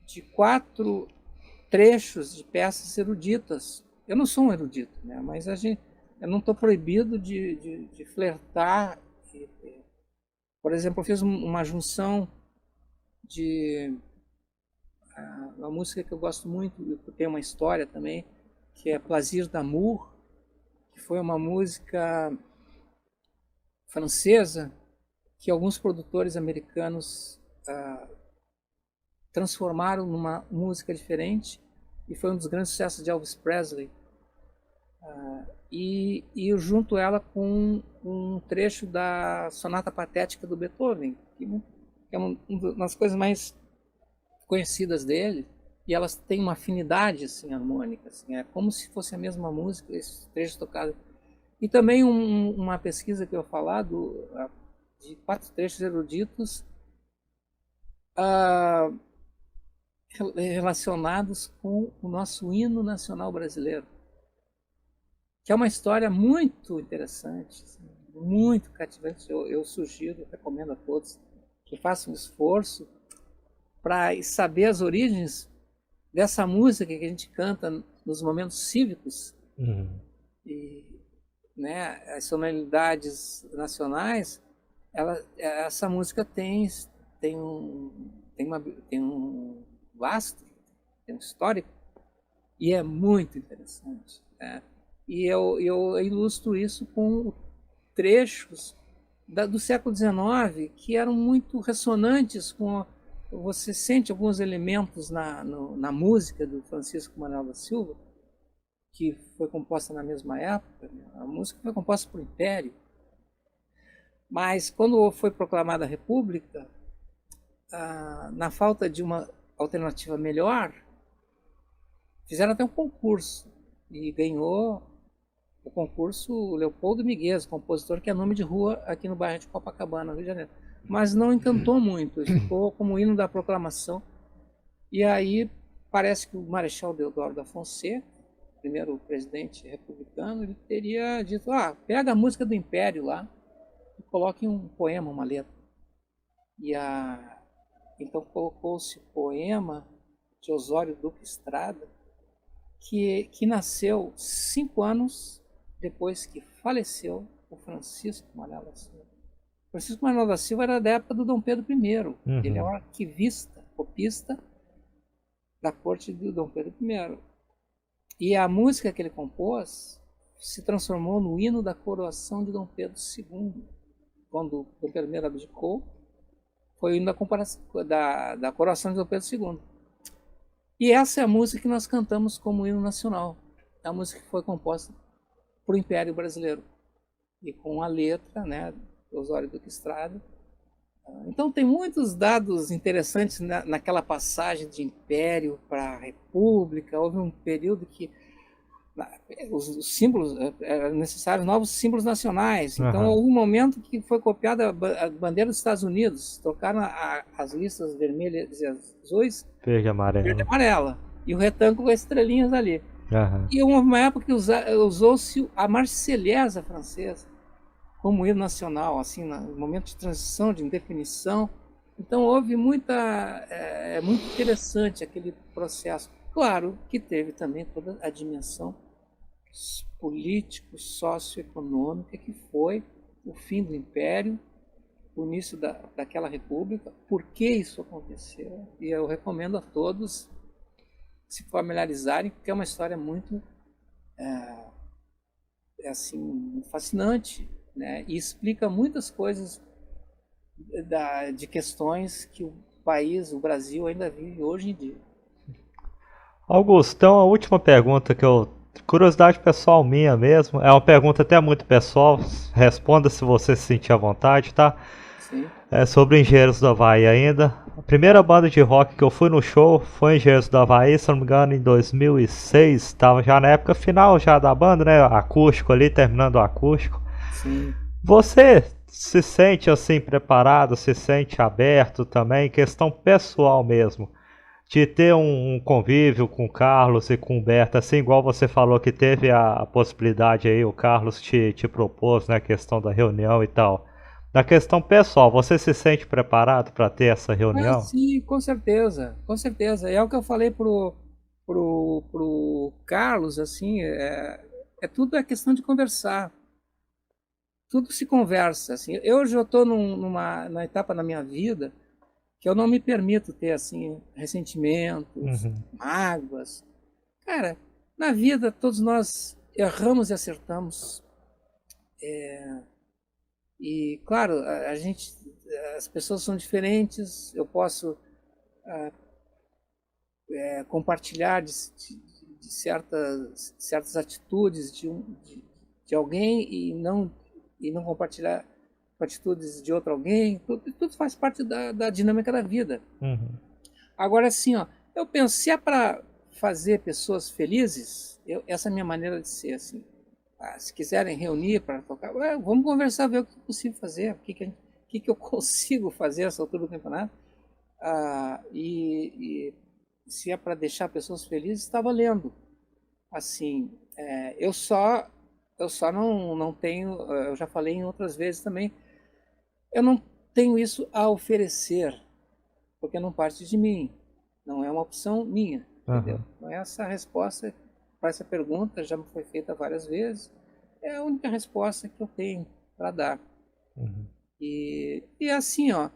de 4 trechos de peças eruditas. Eu não sou um erudito, né? Mas eu não estou proibido de flertar. Por exemplo, eu fiz uma junção de uma música que eu gosto muito, que tem uma história também, que é Plaisir d'amour, que foi uma música francesa que alguns produtores americanos transformaram numa música diferente, e foi um dos grandes sucessos de Elvis Presley. E eu junto ela com um trecho da Sonata Patética do Beethoven, que é uma das coisas mais conhecidas dele, e elas têm uma afinidade assim, harmônica, assim, é como se fosse a mesma música, esses trechos tocados. E também uma pesquisa que eu falar de 4 trechos eruditos relacionados com o nosso hino nacional brasileiro, que é uma história muito interessante, assim, muito cativante. Eu sugiro, recomendo a todos que façam um esforço para saber as origens dessa música que a gente canta nos momentos cívicos. Uhum. E, né, as sonoridades nacionais, essa música tem um lastro, tem um histórico, e é muito interessante, né? E eu ilustro isso com trechos do século XIX que eram muito ressonantes com você sente alguns elementos na música do Francisco Manuel da Silva, que foi composta na mesma época. A música foi composta por Império, mas quando foi proclamada a República, na falta de uma alternativa melhor, fizeram até um concurso e ganhou o concurso o Leopoldo Miguel, compositor que é nome de rua aqui no bairro de Copacabana, no Rio de Janeiro. Mas não encantou muito, ele ficou como hino da proclamação. E aí parece que o Marechal Deodoro da Fonseca, primeiro presidente republicano, ele teria dito: pega a música do Império lá e coloque um poema, uma letra. Então colocou-se o poema de Osório Duque Estrada, que nasceu 5 anos depois que faleceu o Francisco Manuel da Silva. Francisco Manuel da Silva era da época do Dom Pedro I. Uhum. Ele é um arquivista, copista da corte do Dom Pedro I. E a música que ele compôs se transformou no hino da coroação de Dom Pedro II. Quando Dom Pedro I abdicou, foi o hino da coroação de Dom Pedro II. E essa é a música que nós cantamos como hino nacional. É a música que foi composta para o Império Brasileiro. E com a letra, né, Osório Duque Estrada. Então tem muitos dados interessantes naquela passagem de Império para a República. Houve um período que os símbolos, eram necessários novos símbolos nacionais. Então houve um momento que foi copiada a bandeira dos Estados Unidos. Trocaram as listas vermelhas e azuis, verde e amarela. E o retângulo com as estrelinhas ali. E houve uma época que usou-se a Marselhesa francesa como hino nacional, assim, no momento de transição, de indefinição. Então houve muito interessante aquele processo. Claro que teve também toda a dimensão político, socioeconômica, que foi o fim do Império, o início daquela república, por que isso aconteceu. E eu recomendo a todos se familiarizarem, porque é uma história muito assim, fascinante, né? E explica muitas coisas de questões que o país, o Brasil, ainda vive hoje em dia. Augusto, então a última pergunta que eu. Curiosidade pessoal minha mesmo, é uma pergunta até muito pessoal, responda se você se sentir à vontade, tá? Sim, É sobre Engenheiros do Havaí ainda. A primeira tá. banda de rock que eu fui no show foi Engenheiros do Havaí, se não me engano, em 2006. Estava já na época final já da banda, né? Acústico ali, terminando o acústico. Sim. Você se sente assim preparado, se sente aberto também, questão pessoal mesmo, de ter um convívio com o Carlos e com o Humberto, assim, igual você falou que teve a possibilidade aí, o Carlos te propôs, né, a questão da reunião e tal. Na questão pessoal, você se sente preparado para ter essa Ah, reunião? sim, com certeza, com certeza. É o que eu falei pro Carlos, assim, tudo é questão de conversar. Tudo se conversa, assim. Eu já estou numa etapa na minha vida que eu não me permito ter, assim, ressentimentos, Uhum, mágoas. Cara, na vida todos nós erramos e acertamos. E, claro, a gente, as pessoas são diferentes, eu posso compartilhar de certas atitudes de alguém e não compartilhar com atitudes de outro alguém. Tudo faz parte da dinâmica da vida. uhum, Agora, assim, ó, eu penso, se é para fazer pessoas felizes, essa é a minha maneira de ser, assim. Ah, se quiserem reunir para tocar, vamos conversar, ver o que é possível fazer, o que eu consigo fazer nessa altura do campeonato. E se é para deixar pessoas felizes, está valendo. Assim, eu só não tenho, eu já falei em outras vezes também, eu não tenho isso a oferecer, porque não parte de mim, não é uma opção minha, entendeu? uhum, Então, essa resposta para essa pergunta já me foi feita várias vezes, é a única resposta que eu tenho para dar. uhum, E assim, ó,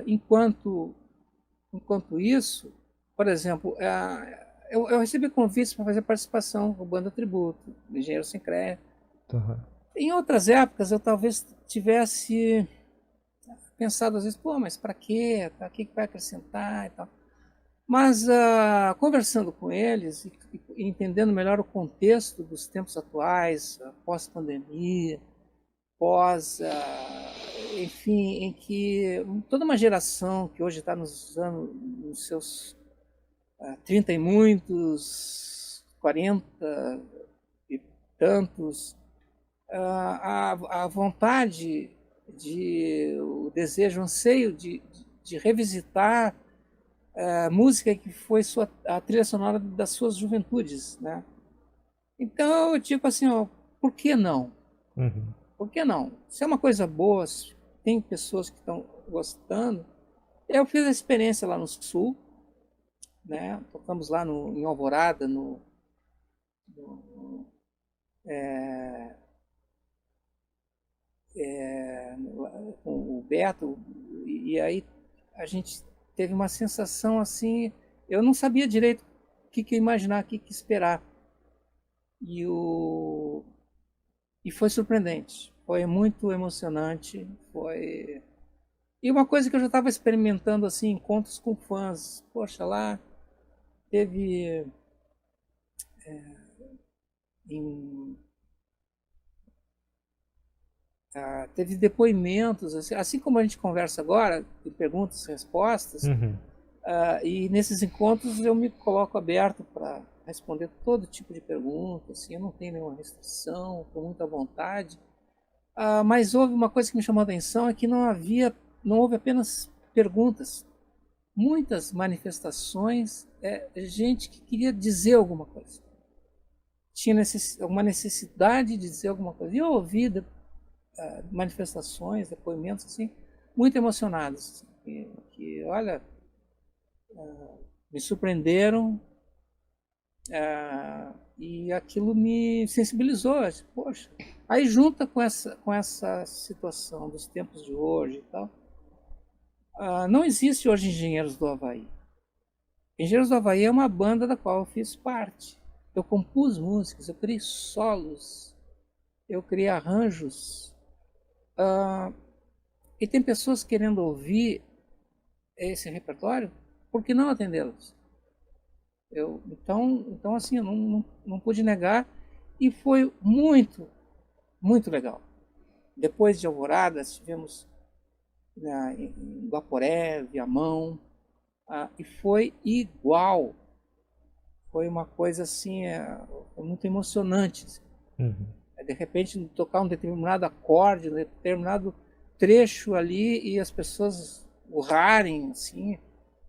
enquanto isso, por exemplo, eu recebi convites para fazer participação com Banda Tributo, Engenheiro Sem CREA. uhum, Em outras épocas, eu talvez tivesse pensado às vezes, pô, mas para quê? Para que vai acrescentar e tal. Mas conversando com eles e entendendo melhor o contexto dos tempos atuais, pós-pandemia, enfim, em que toda uma geração que hoje está nos seus 30 e muitos, 40 e tantos, a vontade, o desejo, o anseio de revisitar a música que foi a trilha sonora das suas juventudes, né? Então eu digo assim, ó, por que não? uhum. Por que não? Se é uma coisa boa, se tem pessoas que estão gostando. Eu fiz a experiência lá no Sul, né? Tocamos lá em Alvorada, no, com o Beto, e aí a gente teve uma sensação assim, eu não sabia direito o que imaginar, o que esperar. E, o, e foi surpreendente, foi muito emocionante, foi... E uma coisa que eu já estava experimentando, assim, encontros com fãs. Poxa, lá teve em teve depoimentos, assim como a gente conversa agora, de perguntas e respostas, Uhum. e nesses encontros eu me coloco aberto para responder todo tipo de pergunta, assim, eu não tenho nenhuma restrição, com muita vontade. Mas houve uma coisa que me chamou a atenção, é que não houve apenas perguntas, muitas manifestações, gente que queria dizer alguma coisa. Tinha uma necessidade de dizer alguma coisa. E eu ouvi manifestações, depoimentos assim, muito emocionados, assim, que, olha, me surpreenderam, e aquilo me sensibilizou. Poxa, aí junta com essa situação dos tempos de hoje e tal, não existe hoje Engenheiros do Havaí. Engenheiros do Havaí é uma banda da qual eu fiz parte. Eu compus músicas, eu criei solos, eu criei arranjos. E tem pessoas querendo ouvir esse repertório, por que não atendê-los? Então assim, eu não pude negar e foi muito, muito legal. Depois de Alvorada, tivemos em Guaporé, Viamão, e foi igual. Foi uma coisa assim, muito emocionante. Uhum. De repente, tocar um determinado acorde, um determinado trecho ali e as pessoas urrarem, assim.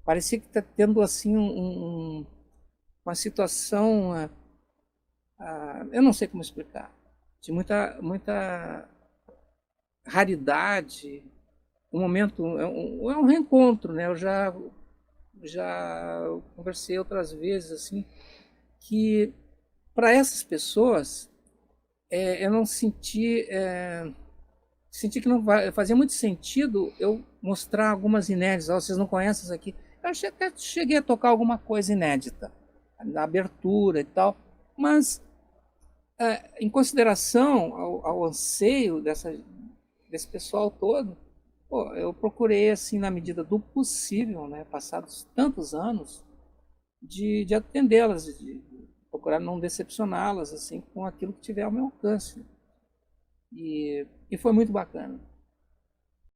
Parecia que está tendo assim uma situação, eu não sei como explicar, de muita raridade, um momento, é um reencontro, né? Eu já conversei outras vezes assim que para essas pessoas eu não senti que não fazia muito sentido eu mostrar algumas inéditas. Vocês não conhecem isso aqui? Eu até cheguei a tocar alguma coisa inédita na abertura e tal, mas em consideração ao anseio desse pessoal todo, pô, eu procurei, assim, na medida do possível, né, passados tantos anos, de atendê-las, de procurar não decepcioná-las, assim, com aquilo que tiver ao meu alcance. E foi muito bacana.